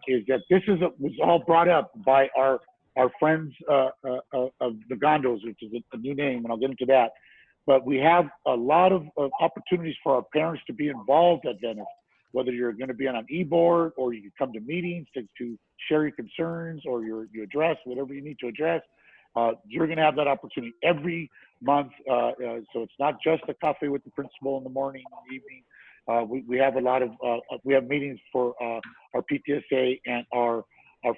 is that this was all brought up by our friends of the Gondos, which is a new name, and I'll get into that. But we have a lot of opportunities for our parents to be involved at Venice, whether you're going to be on an e-board or you can come to meetings to share your concerns or your address, whatever you need to address. You're going to have that opportunity every month. So it's not just a coffee with the principal in the morning and evening. We have a lot of, we have meetings for our PTSA and our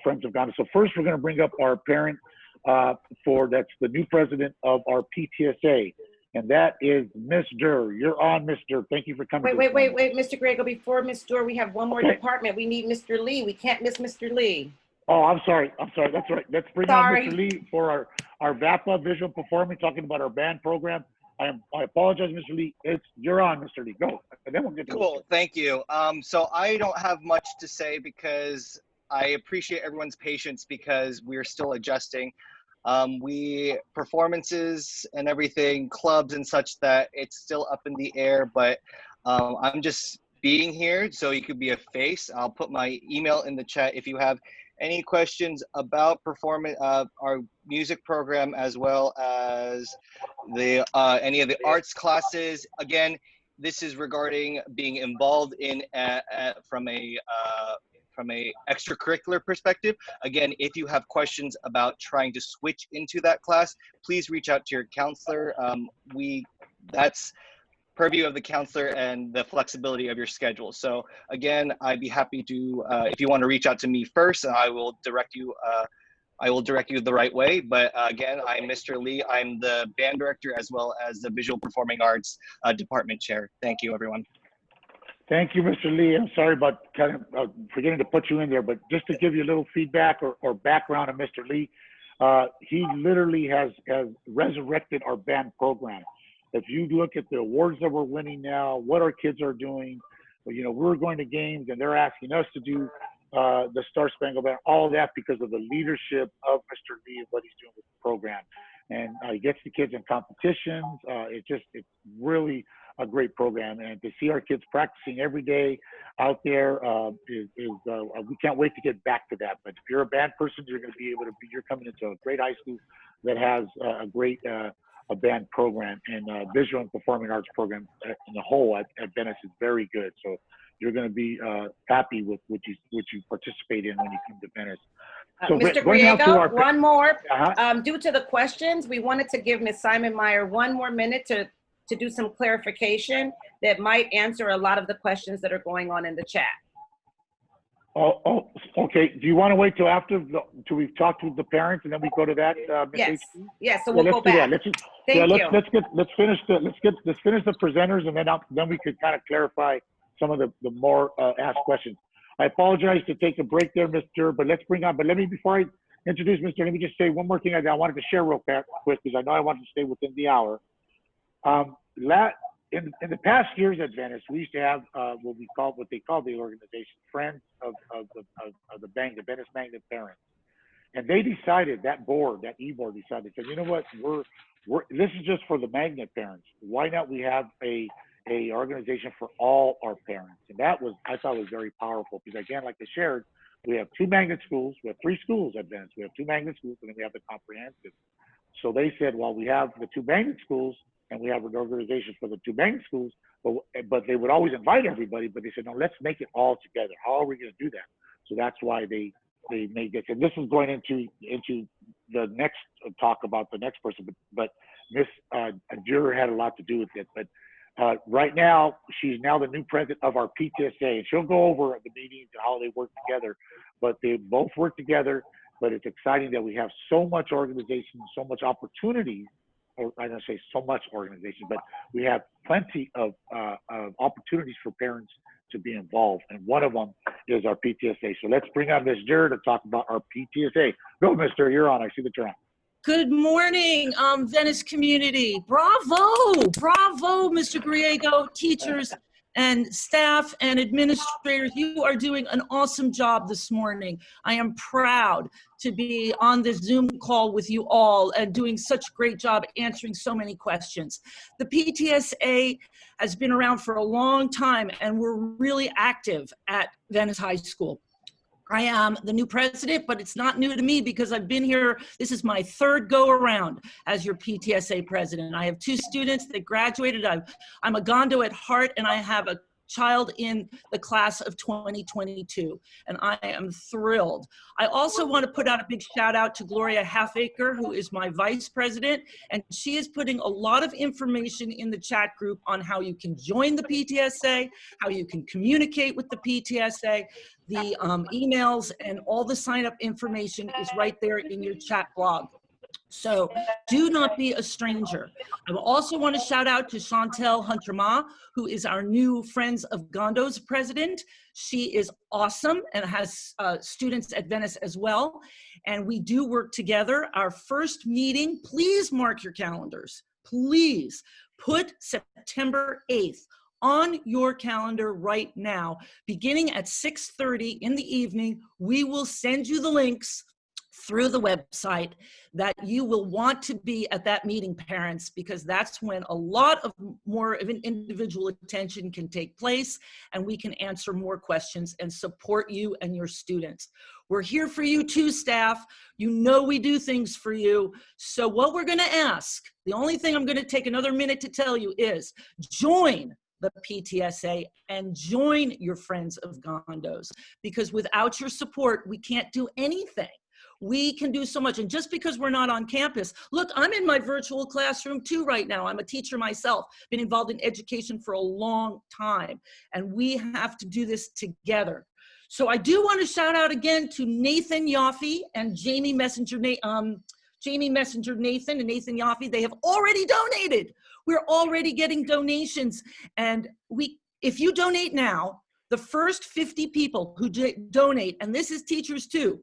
friends of Ghana. So first we're going to bring up our parent that's the new president of our PTSA. And that is Miss Durr. You're on, Miss Durr. Thank you for coming. Wait, Mr. Grego. Before Miss Durr, we have one more department. We need Mr. Lee. We can't miss Mr. Lee. Oh, I'm sorry. That's right. Let's bring on Mr. Lee for our VAPA visual performance, talking about our band program. I apologize, Mr. Lee. You're on, Mr. Lee. Go. And then we'll get to Cool. Thank you. So I don't have much to say because I appreciate everyone's patience because we're still adjusting. Performances and everything, clubs and such, that it's still up in the air, but I'm just being here so you could be a face. I'll put my email in the chat if you have any questions about performance, our music program, as well as the any of the arts classes. Again, this is regarding being involved in from a extracurricular perspective. Again, if you have questions about trying to switch into that class, please reach out to your counselor. That's purview of the counselor and the flexibility of your schedule. So again, I'd be happy to, if you want to reach out to me first, I will direct you the right way. But again, I'm Mr. Lee. I'm the band director as well as the visual performing arts department chair. Thank you, everyone. Thank you, Mr. Lee. I'm sorry about kind of forgetting to put you in there, but just to give you a little feedback or background on Mr. Lee, he literally has resurrected our band program. If you look at the awards that we're winning now, what our kids are doing, we're going to games and they're asking us to do the Star Spangled Banner, all of that because of the leadership of Mr. Lee and what he's doing with the program. And he gets the kids in competitions. It's really a great program, and to see our kids practicing every day out there we can't wait to get back to that. But if you're a band person, you're going to be able to you're coming into a great high school that has a great a band program, and visual and performing arts program in the whole at Venice is very good. So you're going to be happy with what you participate in when you come to Venice. So Mr. Griego, one more. Due to the questions, we wanted to give Ms. Simon Meyer one more minute to do some clarification that might answer a lot of the questions that are going on in the chat. Oh, okay. Do you want to wait till after till we've talked to the parents and then we go to that? Yes. Yes. So we'll go back. Let's finish the presenters, and then we could kind of clarify some of the more asked questions. I apologize to take a break there, Mr. But let's bring on. But before I introduce Mr. Let me just say one more thing I wanted to share real quick because I know I wanted to stay within the hour. In the past years at Venice, we used to have what they call the organization Friends of the Venice Magnet Parents, and they decided, that e-board decided, said, you know what, this is just for the magnet parents. Why not we have a a organization for all our parents. And that was, I thought was very powerful because again, like I shared, we have 2 magnet schools, we have 3 schools at Venice. We have 2 magnet schools and then we have the comprehensive. So they said, well, we have the 2 magnet schools and we have an organization for the 2 magnet schools, but they would always invite everybody, but they said, no, let's make it all together. How are we going to do that? So that's why they made this. And this is going into the next talk about the next person, but Miss Durer had a lot to do with it. But right now, she's now the new president of our PTSA, and she'll go over the meetings and how they work together. But they both work together. But it's exciting that we have so much organization, so much opportunities. Or I don't say so much organization, but we have plenty of opportunities for parents to be involved, and one of them is our PTSA. So let's bring on Ms. Durer to talk about our PTSA. Go, Mr. You're on. I see that you're on. Good morning, Venice community. Bravo, bravo, Mr. Griego, teachers and staff and administrators. You are doing an awesome job this morning. I am proud to be on this Zoom call with you all and doing such a great job answering so many questions. The PTSA has been around for a long time and we're really active at Venice High School. I am the new president, but it's not new to me because I've been here. This is my 3rd go around as your PTSA president. I have 2 students that graduated. I'm a Gondo at heart, and I have a child in the class of 2022, and I am thrilled. I also want to put out a big shout out to Gloria Halfacre, who is my vice president, and she is putting a lot of information in the chat group on how you can join the PTSA, how you can communicate with the PTSA. The emails and all the sign up information is right there in your chat blog. So do not be a stranger. I also want to shout out to Chantel Hunter-Ma, who is our new Friends of Gondos president. She is awesome and has students at Venice as well. And we do work together. Our first meeting, please mark your calendars. Please put September 8th on your calendar right now. Beginning at 6:30 in the evening, we will send you the links through the website that you will want to be at that meeting, parents, because that's when a lot of more of an individual attention can take place and we can answer more questions and support you and your students. We're here for you too, staff. You know we do things for you. So what we're gonna ask, the only thing I'm gonna take another minute to tell you is join the PTSA and join your Friends of Gondos, because without your support, we can't do anything. We can do so much. And just because we're not on campus, look, I'm in my virtual classroom too right now. I'm a teacher myself, been involved in education for a long time, and we have to do this together. So I do want to shout out again to Nathan Yaffe and Jamie Messenger Nathan and Nathan Yaffe. They have already donated. We're already getting donations. And if you donate now, the first 50 people who donate, and this is teachers too,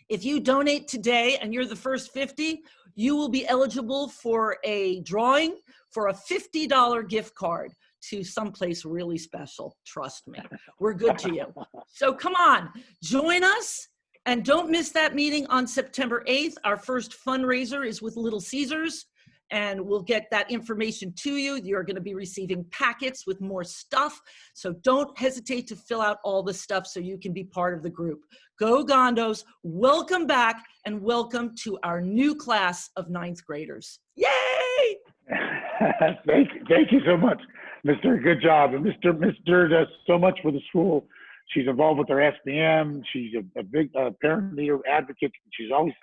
if you donate today and you're the first 50, you will be eligible for a drawing for a $50 gift card to someplace really special. Trust me, we're good to you. So come on, join us. And don't miss that meeting on September 8th. Our first fundraiser is with Little Caesars, and we'll get that information to you. You're going to be receiving packets with more stuff. So don't hesitate to fill out all the stuff so you can be part of the group. Go Gondos, welcome back, and welcome to our new class of 9th graders. Yay! Thank you so much, Mr. Good job. And Mr. does so much for the school. She's involved with our SBM. She's a big parent leader advocate. She's always,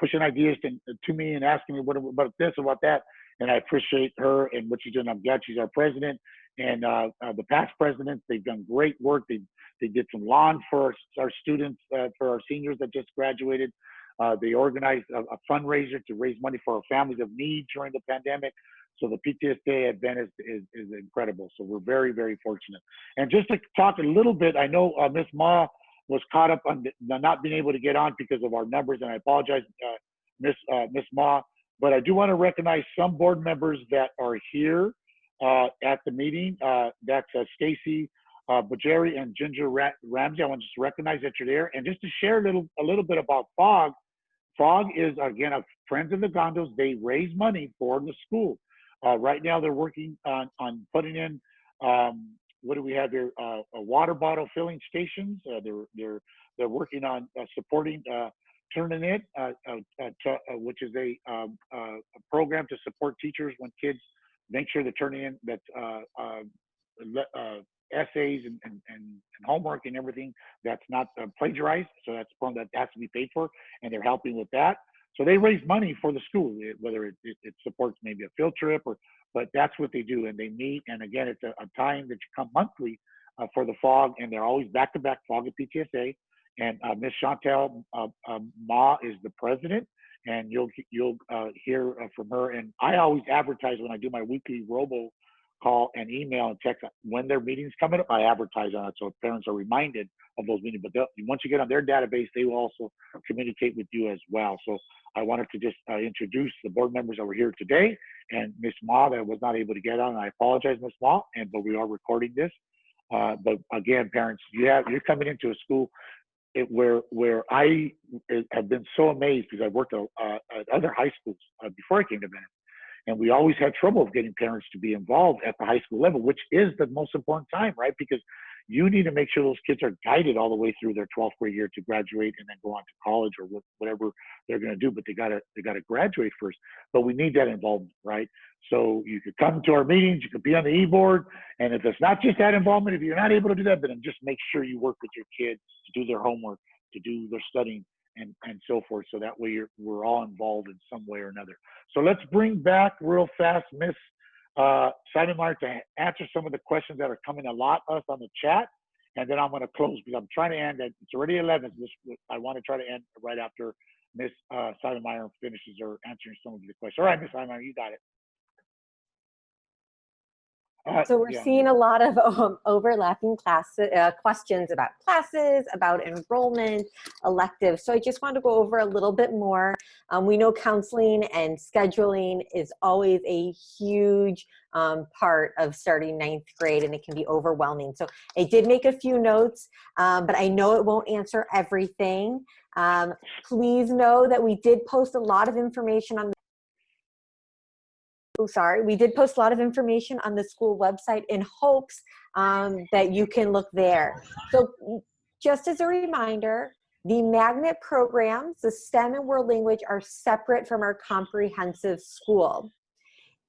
pushing ideas to me and asking me what about this, about that. And I appreciate her and what she's doing. I'm glad she's our president. And the past presidents, they've done great work. They did some lawn for our students, for our seniors that just graduated. They organized a fundraiser to raise money for our families of need during the pandemic. So the PTSA at Venice is incredible. So we're very, very fortunate. And just to talk a little bit, I know Ms. Ma was caught up on not being able to get on because of our numbers, and I apologize, Ms. Ma. But I do want to recognize some board members that are here at the meeting. That's Stacy Bajeri and Ginger Ramsey. I want to just recognize that you're there. And just to share a little bit about FOG. FOG is, again, a Friends of the Gondos. They raise money for the school. Right now, they're working on putting in, what do we have here? A water bottle filling stations. They're working on supporting Turnitin, which is a program to support teachers when kids make sure they're turning in that essays and homework and everything that's not plagiarized. So that's a program that has to be paid for, and they're helping with that. So they raise money for the school, whether it supports maybe a field trip but that's what they do, and they meet. And again, it's a time that you come monthly for the FOG, and they're always back-to-back FOG at PTSA. And Miss Chantel Ma is the president, and you'll hear from her. And I always advertise when I do my weekly robo call and email and text when their meetings coming up. I advertise on it so parents are reminded of those meetings. But once you get on their database, they will also communicate with you as well. So I wanted to just introduce the board members that were here today, and Miss Ma that was not able to get on. I apologize, Miss Ma, but we are recording this. But again, parents, you're coming into a school where I have been so amazed, because I worked at other high schools before I came to Venice. And we always had trouble of getting parents to be involved at the high school level, which is the most important time, right? Because you need to make sure those kids are guided all the way through their 12th grade year to graduate and then go on to college or whatever they're going to do. But they gotta graduate first. But we need that involvement, right? So you could come to our meetings, you could be on the e-board, and if it's not just that involvement, if you're not able to do that, then just make sure you work with your kids to do their homework, to do their studying, and so forth. So that way we're all involved in some way or another. So let's bring back real fast Miss Seidenmeyer to answer some of the questions that are coming a lot us on the chat, and then I'm going to close because I'm trying to end at, it's already 11. I want to try to end right after Miss Seidenmeyer finishes her answering some of the questions. All right, Miss Seidenmeyer, you got it. So we're seeing a lot of overlapping questions about classes, about enrollment, electives. So I just want to go over a little bit more. We know counseling and scheduling is always a huge part of starting 9th grade, and it can be overwhelming. So I did make a few notes, but I know it won't answer everything. Please know that we did post a lot of information on we did post a lot of information on the school website in hopes that you can look there. So just as a reminder, the magnet programs, the STEM and world language, are separate from our comprehensive school.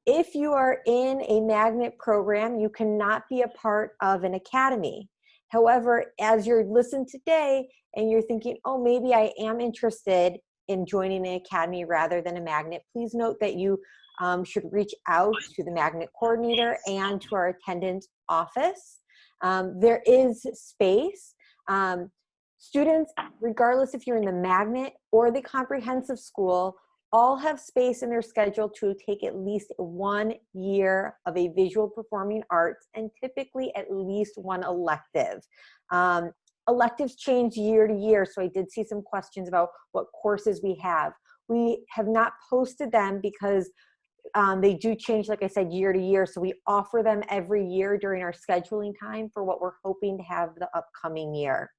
If you are in a magnet program, you cannot be a part of an academy. However, as you're listening today and you're thinking, oh, maybe I am interested in joining an academy rather than a magnet, please note that you should reach out to the magnet coordinator and to our attendance office. There is space. Students, regardless if you're in the magnet or the comprehensive school, all have space in their schedule to take at least 1 year of a visual performing arts and typically at least one elective. Electives change year to year, so I did see some questions about what courses we have. We have not posted them because they do change, like I said, year to year. So we offer them every year during our scheduling time for what we're hoping to have the upcoming year.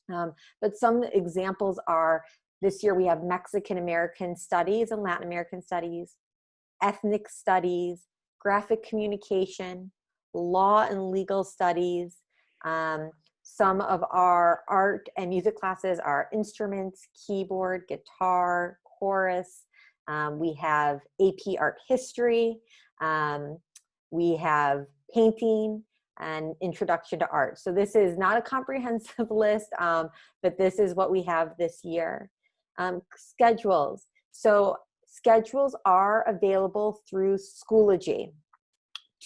But some examples are, this year we have Mexican American Studies and Latin American Studies, Ethnic Studies, Graphic Communication, Law and Legal Studies. Some of our art and music classes are instruments, keyboard, guitar, chorus. We have AP Art History. We have painting and Introduction to Art. So this is not a comprehensive list, but this is what we have this year. Schedules. So schedules are available through Schoology.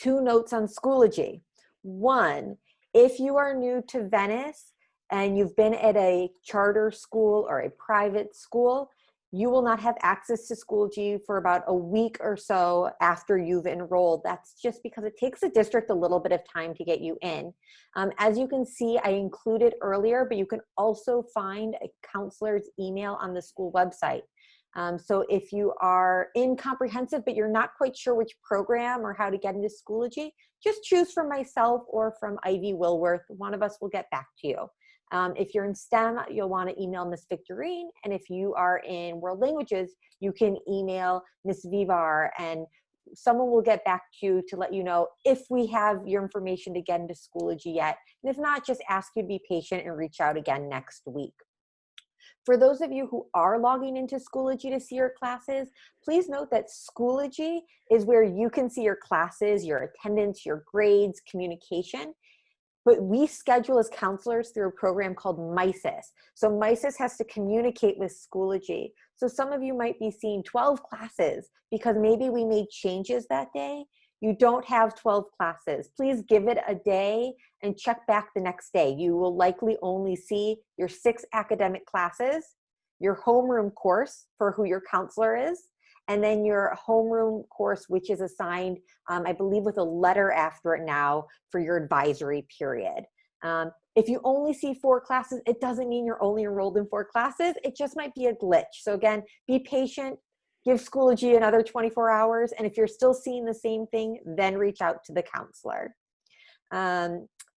2 notes on Schoology. 1, if you are new to Venice and you've been at a charter school or a private school, you will not have access to Schoology for about a week or so after you've enrolled. That's just because it takes the district a little bit of time to get you in. As you can see, I included earlier, but you can also find a counselor's email on the school website. So if you are in comprehensive, but you're not quite sure which program or how to get into Schoology, just choose from myself or from Ivy Wilworth. One of us will get back to you. If you're in STEM, you'll want to email Miss Victorine. And if you are in world languages, you can email Miss Vivar, and someone will get back to you to let you know if we have your information to get into Schoology yet. And if not, just ask you to be patient and reach out again next week. For those of you who are logging into Schoology to see your classes, please note that Schoology is where you can see your classes, your attendance, your grades, communication. But we schedule as counselors through a program called MISIS. So MISIS has to communicate with Schoology. So some of you might be seeing 12 classes because maybe we made changes that day. You don't have 12 classes. Please give it a day and check back the next day. You will likely only see your 6 academic classes, your homeroom course for who your counselor is, and then your homeroom course, which is assigned, I believe, with a letter after it now for your advisory period. If you only see 4 classes, it doesn't mean you're only enrolled in 4 classes. It just might be a glitch. So again, be patient, give Schoology another 24 hours, and if you're still seeing the same thing, then reach out to the counselor.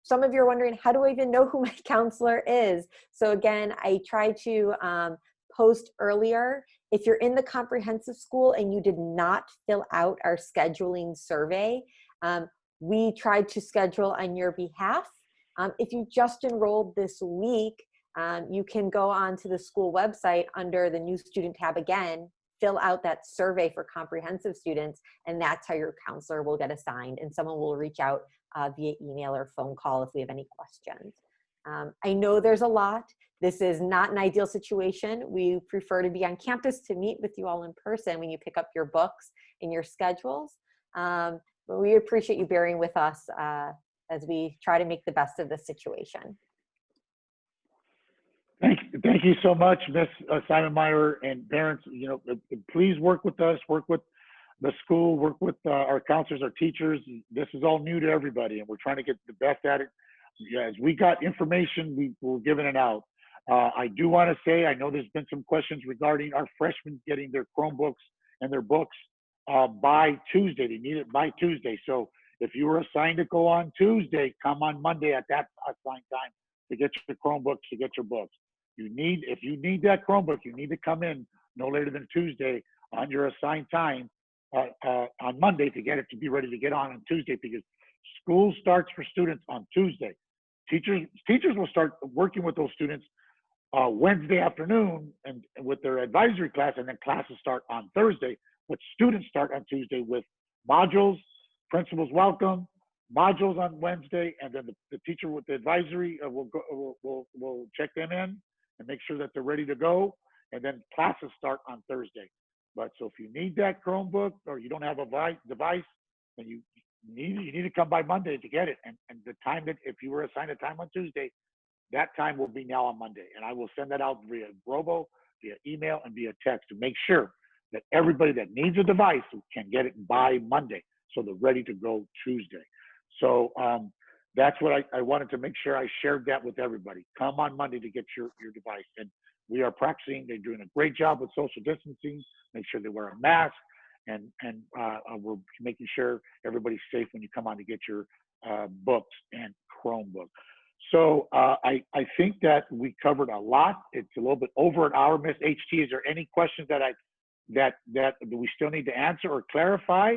Some of you are wondering, how do I even know who my counselor is? So again, I tried to post earlier. If you're in the comprehensive school and you did not fill out our scheduling survey, we tried to schedule on your behalf. If you just enrolled this week, you can go onto the school website under the new student tab again, fill out that survey for comprehensive students, and that's how your counselor will get assigned, and someone will reach out via email or phone call if we have any questions. I know there's a lot. This is not an ideal situation. We prefer to be on campus to meet with you all in person when you pick up your books and your schedules. But we appreciate you bearing with us as we try to make the best of the situation. Thank you so much, Ms. Simon Meyer, and parents. You know, please work with us, work with the school, work with our counselors, our teachers. This is all new to everybody, and we're trying to get the best at it. As we got information, we're giving it out. I do want to say, I know there's been some questions regarding our freshmen getting their Chromebooks and their books by Tuesday. They need it by Tuesday. So if you were assigned to go on Tuesday, come on Monday at that assigned time to get your Chromebooks, to get your books. If you need that Chromebook, you need to come in no later than Tuesday on your assigned time on Monday to get it, to be ready to get on Tuesday, because school starts for students on Tuesday. Teachers will start working with those students Wednesday afternoon and with their advisory class, and then classes start on Thursday. But students start on Tuesday with modules, principals welcome, modules on Wednesday, and then the teacher with the advisory will check them in and make sure that they're ready to go, and then classes start on Thursday. But so if you need that Chromebook or you don't have a device, then you need to come by Monday to get it. And the time that, if you were assigned a time on Tuesday, that time will be now on Monday. And I will send that out via Robo, via email, and via text to make sure that everybody that needs a device can get it by Monday, so they're ready to go Tuesday. So that's what I wanted to make sure I shared that with everybody. Come on Monday to get your device. And we are practicing. They're doing a great job with social distancing. Make sure they wear a mask. And we're making sure everybody's safe when you come on to get your books and Chromebook. So I think that we covered a lot. It's a little bit over an hour. Miss HT, is there any questions that we still need to answer or clarify?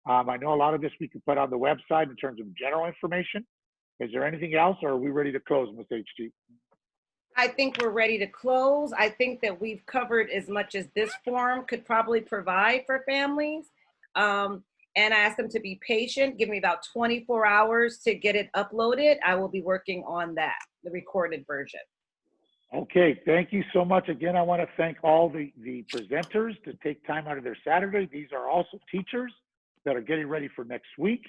I know a lot of this we can put on the website in terms of general information. Is there anything else, or are we ready to close, Miss HT? I think we're ready to close. I think that we've covered as much as this forum could probably provide for families. And I asked them to be patient, give me about 24 hours to get it uploaded. I will be working on that, the recorded version. Okay, thank you so much. Again, I want to thank all the presenters to take time out of their Saturday. These are also teachers that are getting ready for next week.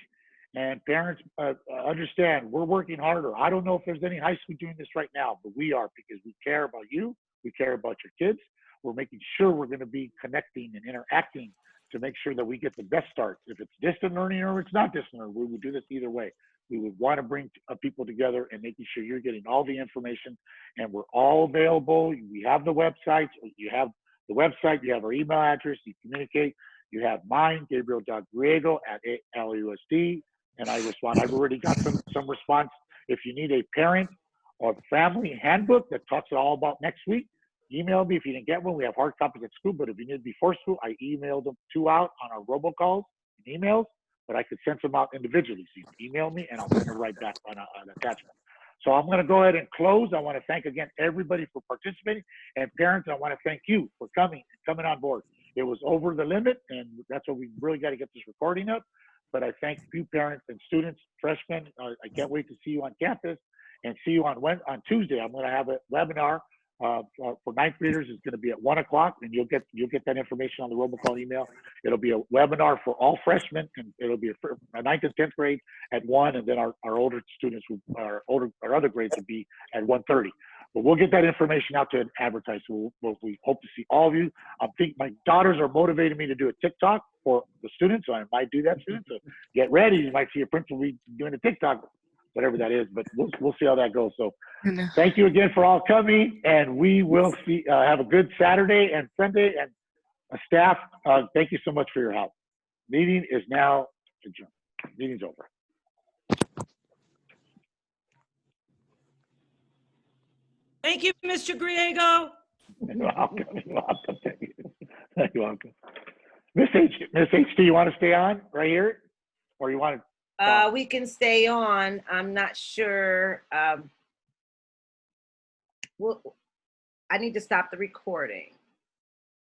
And parents, understand, we're working harder. I don't know if there's any high school doing this right now, but we are, because we care about you. We care about your kids. We're making sure we're going to be connecting and interacting to make sure that we get the best start. If it's distant learning or it's not distant learning, we would do this either way. We would want to bring people together and making sure you're getting all the information, and we're all available. We have the websites. You have the website. You have our email address. You communicate. You have mine, Gabriel.Griego@LUSD. And I respond. I've already got some response. If you need a parent or family handbook that talks all about next week, email me. If you didn't get one, we have hard copies at school, but if you need it before school, I emailed them 2 out on our robocalls. emails, but I could send them out individually. So you can email me and I'll send it right back on an attachment. So I'm going to go ahead and close. I want to thank again everybody for participating, and parents, I want to thank you for coming on board. It was over the limit, and that's what we really got to get this recording up. But I thank you, parents and students, freshmen. I can't wait to see you on campus and see you on Tuesday. I'm going to have a webinar for ninth graders. It's going to be at 1 o'clock, and you'll get that information on the robocall email. It'll be a webinar for all freshmen, and it'll be a 9th and 10th grade at 1, and then our older students, our other grades will be at 1:30. But we'll get that information out to advertise. So we hope to see all of you. I think my daughters are motivating me to do a TikTok for the students, so I might do that soon. So get ready. You might see a principal doing a TikTok, whatever that is, but we'll see how that goes. So thank you again for all coming, and we will see. Have a good Saturday and Sunday, and staff, thank you so much for your help. Meeting is now adjourned. Meeting's over. Thank you, Mr. Griego. You're welcome. You're welcome. Thank you. You're welcome. Miss H, do you want to stay on right here, or you want to? We can stay on. I'm not sure. I need to stop the recording.